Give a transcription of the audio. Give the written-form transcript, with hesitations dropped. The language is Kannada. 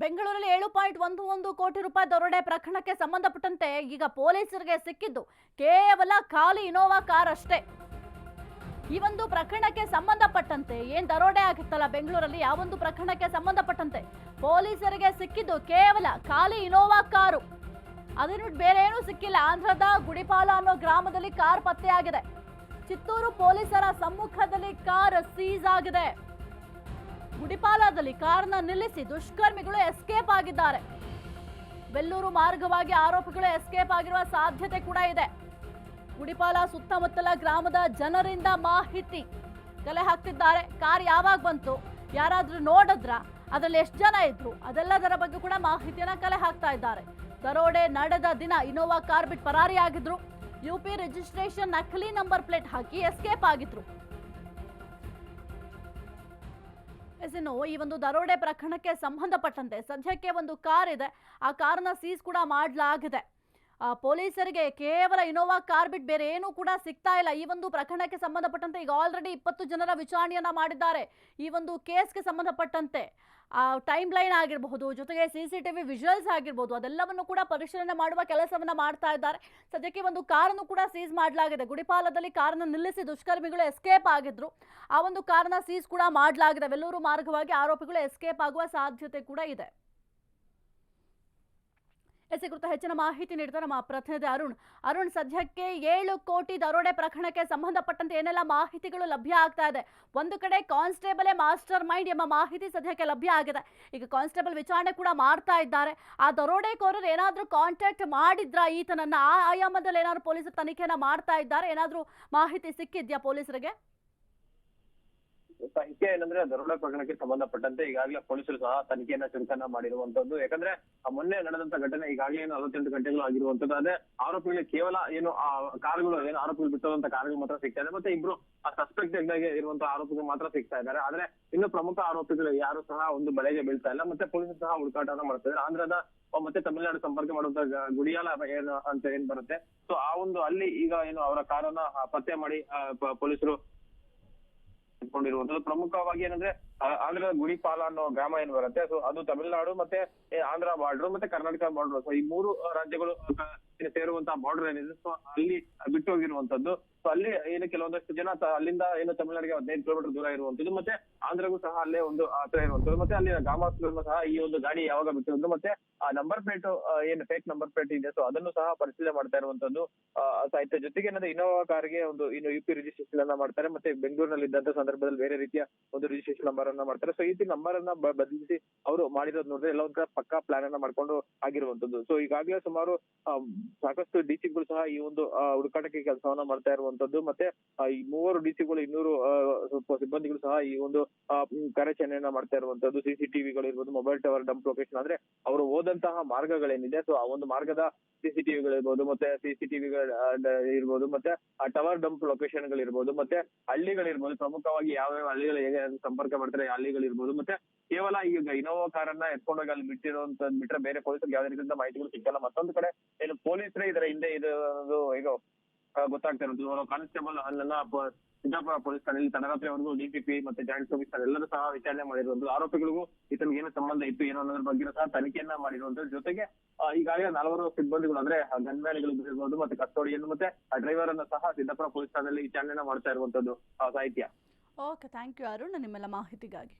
ಬೆಂಗಳೂರಲ್ಲಿ 7.11 ಕೋಟಿ ರೂಪಾಯಿ ದರೋಡೆ ಪ್ರಕರಣಕ್ಕೆ ಸಂಬಂಧಪಟ್ಟಂತೆ ಈಗ ಪೊಲೀಸರಿಗೆ ಸಿಕ್ಕಿದ್ದು ಕೇವಲ ಖಾಲಿ ಇನೋವಾ ಕಾರ್ ಅಷ್ಟೇ. ಈ ಒಂದು ಪ್ರಕರಣಕ್ಕೆ ಸಂಬಂಧಪಟ್ಟಂತೆ ಏನ್ ದರೋಡೆ ಆಗಿತ್ತಲ್ಲ ಬೆಂಗಳೂರಲ್ಲಿ, ಆ ಒಂದು ಪ್ರಕರಣಕ್ಕೆ ಸಂಬಂಧಪಟ್ಟಂತೆ ಪೊಲೀಸರಿಗೆ ಸಿಕ್ಕಿದ್ದು ಕೇವಲ ಖಾಲಿ ಇನೋವಾ ಕಾರು. ಅದನ್ನು ಬೇರೆ ಏನೂ ಸಿಕ್ಕಿಲ್ಲ. ಆಂಧ್ರದ ಗುಡಿಪಾಲ ಅನ್ನೋ ಗ್ರಾಮದಲ್ಲಿ ಕಾರ್ ಪತ್ತೆಯಾಗಿದೆ. ಚಿತ್ತೂರು ಪೊಲೀಸರ ಸಮ್ಮುಖದಲ್ಲಿ ಕಾರ್ ಸೀಸ್ ಆಗಿದೆ. ಗುಡಿಪಾಲದಲ್ಲಿ ಕಾರನ್ನ ನಿಲ್ಲಿಸಿ ದುಷ್ಕರ್ಮಿಗಳು ಎಸ್ಕೇಪ್ ಆಗಿದ್ದಾರೆ. ಬೆಲ್ಲೂರು ಮಾರ್ಗವಾಗಿ ಆರೋಪಿಗಳು ಎಸ್ಕೇಪ್ ಆಗಿರುವ ಸಾಧ್ಯತೆ ಕೂಡ ಇದೆ. ಗುಡಿಪಾಲ ಸುತ್ತಮುತ್ತಲ ಗ್ರಾಮದ ಜನರಿಂದ ಮಾಹಿತಿ ಕಲೆ ಹಾಕ್ತಿದ್ದಾರೆ. ಕಾರ್ ಯಾವಾಗ ಬಂತು, ಯಾರಾದ್ರೂ ನೋಡಿದ್ರ, ಅದರಲ್ಲಿ ಎಷ್ಟು ಜನ ಇದ್ರು, ಅದೆಲ್ಲದರ ಬಗ್ಗೆ ಕೂಡ ಮಾಹಿತಿಯನ್ನ ಕಲೆ ಹಾಕ್ತಾ ಇದ್ದಾರೆ. ದರೋಡೆ ನಡೆದ ದಿನ ಇನೋವಾ ಕಾರ್ ಬಿಟ್ಟು ಪರಾರಿಯಾಗಿದ್ರು. ಯುಪಿ ರಿಜಿಸ್ಟ್ರೇಷನ್ ನಕಲಿ ನಂಬರ್ ಪ್ಲೇಟ್ ಹಾಕಿ ಎಸ್ಕೇಪ್ ಆಗಿದ್ರು. ಇನ್ನು ಈ ಒಂದು ದರೋಡೆ ಪ್ರಕರಣಕ್ಕೆ ಸಂಬಂಧಪಟ್ಟಂತೆ ಸದ್ಯಕ್ಕೆ ಒಂದು ಕಾರ್ ಇದೆ. ಆ ಕಾರ್ನ ಸೀಸ್ ಕೂಡ ಮಾಡಲಾಗಿದೆ. ಪೊಲೀಸರಿಗೆ ಕೇವಲ ಇನೋವಾ ಕಾರ್ ಬಿಟ್ಟು ಬೇರೆ ಏನೂ ಕೂಡ ಸಿಗ್ತಾ ಇಲ್ಲ. ಈ ಒಂದು ಪ್ರಕರಣಕ್ಕೆ ಸಂಬಂಧಪಟ್ಟಂತೆ ಈಗ ಆಲ್ರೆಡಿ 20 ಜನರ ವಿಚಾರಣೆಯನ್ನ ಮಾಡಿದ್ದಾರೆ. ಈ ಒಂದು ಕೇಸ್ಗೆ ಸಂಬಂಧಪಟ್ಟಂತೆ ಟೈಮ್ ಲೈನ್ ಆಗಿರಬಹುದು, ಜೊತೆಗೆ CCTV ವಿಜುವಲ್ಸ್ ಆಗಿರ್ಬೋದು, ಅದೆಲ್ಲವನ್ನು ಕೂಡ ಪರಿಶೀಲನೆ ಮಾಡುವ ಕೆಲಸವನ್ನ ಮಾಡ್ತಾ ಇದ್ದಾರೆ. ಸದ್ಯಕ್ಕೆ ಒಂದು ಕಾರನ್ನು ಕೂಡ ಸೀಸ್ ಮಾಡಲಾಗಿದೆ. ಗುಡಿಪಾಲದಲ್ಲಿ ಕಾರನ್ನು ನಿಲ್ಲಿಸಿ ದುಷ್ಕರ್ಮಿಗಳು ಎಸ್ಕೇಪ್ ಆಗಿದ್ರು. ಆ ಒಂದು ಕಾರನ್ನ ಸೀಸ್ ಕೂಡ ಮಾಡಲಾಗಿದೆ. ವೆಲ್ಲೂರು ಮಾರ್ಗವಾಗಿ ಆರೋಪಿಗಳು ಎಸ್ಕೇಪ್ ಆಗುವ ಸಾಧ್ಯತೆ ಕೂಡ ಇದೆ. ಎಸ್ ಕುರಿತು ಹೆಚ್ಚಿನ ಮಾಹಿತಿ ನೀಡಿದ ನಮ್ಮ ಪ್ರತಿನಿಧಿ ಅರುಣ್, ಸದ್ಯಕ್ಕೆ 7 ಕೋಟಿ ದರೋಡೆ ಪ್ರಕರಣಕ್ಕೆ ಸಂಬಂಧಪಟ್ಟಂತೆ ಏನೆಲ್ಲ ಮಾಹಿತಿಗಳು ಲಭ್ಯ ಆಗ್ತಾ ಇದೆ? ಒಂದು ಕಡೆ ಕಾನ್ಸ್ಟೇಬಲ್ ಮಾಸ್ಟರ್ ಮೈಂಡ್ ಎಂಬ ಮಾಹಿತಿ ಸದ್ಯಕ್ಕೆ ಲಭ್ಯ ಆಗಿದೆ. ಈಗ ಕಾನ್ಸ್ಟೇಬಲ್ ವಿಚಾರಣೆ ಕೂಡ ಮಾಡ್ತಾ ಇದ್ದಾರೆ. ಆ ದರೋಡೆಕೋರರು ಏನಾದ್ರೂ ಕಾಂಟ್ಯಾಕ್ಟ್ ಮಾಡಿದ್ರಾ ಈತನನ್ನ? ಆ ಆಯಾಮದಲ್ಲಿ ಏನಾದ್ರು ಪೊಲೀಸರು ತನಿಖೆಯನ್ನ ಮಾಡ್ತಾ ಇದ್ದಾರೆ? ಏನಾದ್ರೂ ಮಾಹಿತಿ ಸಿಕ್ಕಿದ್ಯಾ ಪೊಲೀಸರಿಗೆ? ಸಾಹಿತ್ಯ ಏನಂದ್ರೆ ದರೋಡೆ ಪ್ರಕರಣಕ್ಕೆ ಸಂಬಂಧಪಟ್ಟಂತೆ ಈಗಾಗಲೇ ಪೊಲೀಸರು ಸಹ ತನಿಖೆಯನ್ನ ಚುರುಕನ್ನ ಮಾಡಿರುವಂತದ್ದು. ಯಾಕಂದ್ರೆ ಮೊನ್ನೆ ನಡೆದಂತ ಘಟನೆ ಈಗಾಗಲೇ 48 ಗಂಟೆಗಳು ಆಗಿರುವಂತದ್ದು. ಅದೇ ಆರೋಪಿಗಳಿಗೆ ಕೇವಲ ಏನು ಆ ಕಾರುಗಳು ಏನು ಆರೋಪಿಗಳು ಬಿಟ್ಟಿರುವಂತ ಕಾರುಗಳು ಮಾತ್ರ ಸಿಗ್ತಾ ಇದೆ. ಮತ್ತೆ ಇಬ್ರು ಸಸ್ಪೆಕ್ಟ್ ಇರುವಂತಹ ಆರೋಪಿಗಳು ಮಾತ್ರ ಸಿಗ್ತಾ ಇದ್ದಾರೆ. ಆದ್ರೆ ಇನ್ನು ಪ್ರಮುಖ ಆರೋಪಿಗಳು ಯಾರು ಸಹ ಒಂದು ಬಲೆಗೆ ಬೀಳ್ತಾ ಇಲ್ಲ. ಮತ್ತೆ ಪೊಲೀಸರು ಸಹ ಹುಡುಕಾಟವನ್ನ ಮಾಡ್ತಾ ಇದ್ದಾರೆ. ಆಂಧ್ರದ ಮತ್ತೆ ತಮಿಳುನಾಡು ಸಂಪರ್ಕ ಮಾಡುವಂತ ಗುಡಿಯಾಲ ಏನು ಅಂತ ಏನ್ ಬರುತ್ತೆ, ಸೊ ಆ ಒಂದು ಅಲ್ಲಿ ಈಗ ಏನು ಅವರ ಕಾರನ್ನ ಪತ್ತೆ ಮಾಡಿ ಪೊಲೀಸರು ಕೊಂಡಿರುವಂತದ್ದು. ಪ್ರಮುಖವಾಗಿ ಏನಂದ್ರೆ ಆಂಧ್ರದ ಗುಡಿಪಾಲ ಅನ್ನೋ ಗ್ರಾಮ ಏನ್ ಬರುತ್ತೆ, ಸೊ ಅದು ತಮಿಳುನಾಡು ಮತ್ತೆ ಆಂಧ್ರ ಬಾರ್ಡರ್ ಮತ್ತೆ ಕರ್ನಾಟಕ ಬಾರ್ಡರ್, ಸೊ ಈ 3 ರಾಜ್ಯಗಳು ಸೇರುವಂತಹ ಬಾರ್ಡರ್ ಏನಿದೆ, ಸೊ ಅಲ್ಲಿ ಬಿಟ್ಟು ಹೋಗಿರುವಂತದ್ದು. ಸೊ ಅಲ್ಲಿ ಏನು ಕೆಲವೊಂದಷ್ಟು ಜನ ಅಲ್ಲಿಂದ ಏನು ತಮಿಳುನಾಡಿಗೆ 15 ಕಿಲೋಮೀಟರ್ ದೂರ ಇರುವಂತದ್ದು, ಮತ್ತೆ ಆಂಧ್ರಗೂ ಸಹ ಅಲ್ಲೇ ಒಂದು ಹತ್ರ ಇರುವಂತದ್ದು. ಮತ್ತೆ ಅಲ್ಲಿ ಗ್ರಾಮಸ್ಥರನ್ನು ಸಹ ಈ ಒಂದು ಗಾಡಿ ಯಾವಾಗ ಬಿಟ್ಟಿರೋದು ಮತ್ತೆ ಆ ನಂಬರ್ ಪ್ಲೇಟ್ ಏನು ಫೇಕ್ ನಂಬರ್ ಪ್ಲೇಟ್ ಇದೆ, ಸೊ ಅದನ್ನು ಸಹ ಪರಿಶೀಲನೆ ಮಾಡ್ತಾ ಇರುವಂತದ್ದು ಸಾಹಿತ್ಯ. ಜೊತೆಗೆ ಏನಂದ್ರೆ ಇನೋವಾ ಕಾರ್ಗೆ ಒಂದು ಇನ್ನು UP ರಿಜಿಸ್ಟ್ರೇಷನ್ ಅನ್ನ ಮಾಡ್ತಾರೆ. ಮತ್ತೆ ಬೆಂಗಳೂರಿನಲ್ಲಿ ಇದ್ದಂತ ಸಂದರ್ಭದಲ್ಲಿ ಬೇರೆ ರೀತಿಯ ಒಂದು ರಿಜಿಸ್ಟ್ರೇಷನ್ ನಂಬರ್ ಅನ್ನ ಮಾಡ್ತಾರೆ. ಸೊ ಈ ನಂಬರ್ ಅನ್ನ ಬದಲಿಸಿ ಅವರು ಮಾಡಿರೋದು ನೋಡಿದ್ರೆ ಎಲ್ಲ ಒಂಥರ ಪಕ್ಕಾ ಪ್ಲಾನ್ ಅನ್ನ ಮಾಡ್ಕೊಂಡು ಆಗಿರುವಂತದ್ದು. ಸೊ ಈಗಾಗಲೇ ಸುಮಾರು ಸಾಕಷ್ಟು ಡಿಸಿಗಳು ಸಹ ಈ ಒಂದು ಹುಡುಕಾಟಕ್ಕೆ ಕೆಲಸವನ್ನ ಮಾಡ್ತಾ ಇರುವಂತದ್ದು. ಮತ್ತೆ ಈ 3 ಡಿಸಿಗಳು 200 ಸಿಬ್ಬಂದಿಗಳು ಸಹ ಈ ಒಂದು ಕಾರ್ಯಾಚರಣೆಯನ್ನ ಮಾಡ್ತಾ ಇರುವಂತದ್ದು. CCTVಗಳು ಇರ್ಬೋದು, ಮೊಬೈಲ್ ಟವರ್ ಡಂಪ್ ಲೊಕೇಶನ್, ಅಂದ್ರೆ ಅವರು ಹೋದಂತಹ ಮಾರ್ಗಗಳೇನಿದೆ, ಸೊ ಆ ಒಂದು ಮಾರ್ಗದ CCTVಗಳಿರ್ಬೋದು, ಮತ್ತೆ CCTVಗಳು ಇರ್ಬೋದು, ಮತ್ತೆ ಆ ಟವರ್ ಡಂಪ್ ಲೊಕೇಶನ್ ಗಳಿರ್ಬೋದು, ಮತ್ತೆ ಹಳ್ಳಿಗಳಿರ್ಬೋದು, ಪ್ರಮುಖವಾಗಿ ಯಾವ ಹಳ್ಳಿಗಳು ಹೇಗೆ ಸಂಪರ್ಕ ಮಾಡ್ತಾರೆ ಹಳ್ಳಿಗಳಿರ್ಬೋದು. ಮತ್ತೆ ಕೇವಲ ಈಗ ಇನೋವಾ ಕಾರನ್ನ ಎತ್ಕೊಂಡೋಗಿ ಅಲ್ಲಿ ಬಿಟ್ಟಿರುವಂತ ಬಿಟ್ರೆ ಬೇರೆ ಪೊಲೀಸರಿಗೆ ಯಾವುದೇ ರೀತಿಯಿಂದ ಮಾಹಿತಿಗಳು ಸಿಕ್ಕಲ್ಲ. ಮತ್ತೊಂದು ಕಡೆ ಏನು ಪೊಲೀಸರೇ ಇದರ ಹಿಂದೆ ಇದು ಈಗ ಗೊತ್ತಾಗ್ತಾ ಇರೋದು. ಕಾನ್ಸ್ಟೇಬಲ್ ಅಲ್ಲೆಲ್ಲ ಸಿದ್ದಾಪುರ ಪೊಲೀಸ್ ಠಾಣೆಯಲ್ಲಿ ತಡರಾತ್ರಿವರೆಗೂ DPP ಮತ್ತೆ ಜಾಯಿಂಟ್ ಕಮಿಷನರ್ ಎಲ್ಲರೂ ಸಹ ವಿಚಾರಣೆ ಮಾಡಿರುವಂತದ್ದು. ಆರೋಪಿಗಳಿಗೂ ಈತನಿಗೆ ಏನು ಸಂಬಂಧ ಇತ್ತು ಏನೋ ಅನ್ನೋದ್ರ ಬಗ್ಗೆ ಸಹ ತನಿಖೆಯನ್ನ ಮಾಡಿರುವಂತದ್ದು. ಜೊತೆಗೆ ಈಗಾಗಲೇ 4 ಸಿಬ್ಬಂದಿಗಳು ಅಂದ್ರೆ ಗನ್ಮ್ಯಾನ್ಗಳು ಇರ್ಬೋದು, ಮತ್ತೆ ಕಸ್ಟೋಡಿಯನ್ನು ಮತ್ತೆ ಡ್ರೈವರ್ ಅನ್ನ ಸಹ ಸಿದ್ದಾಪುರ ಪೊಲೀಸ್ ಠಾಣೆಯಲ್ಲಿ ವಿಚಾರಣೆಯನ್ನ ಮಾಡ್ತಾ ಇರುವಂತದ್ದು ಸಾಹಿತ್ಯ. ಓಕೆ, ಥ್ಯಾಂಕ್ ಯು ಅರುಣ್ ನಿಮ್ಮೆಲ್ಲ ಮಾಹಿತಿಗಾಗಿ.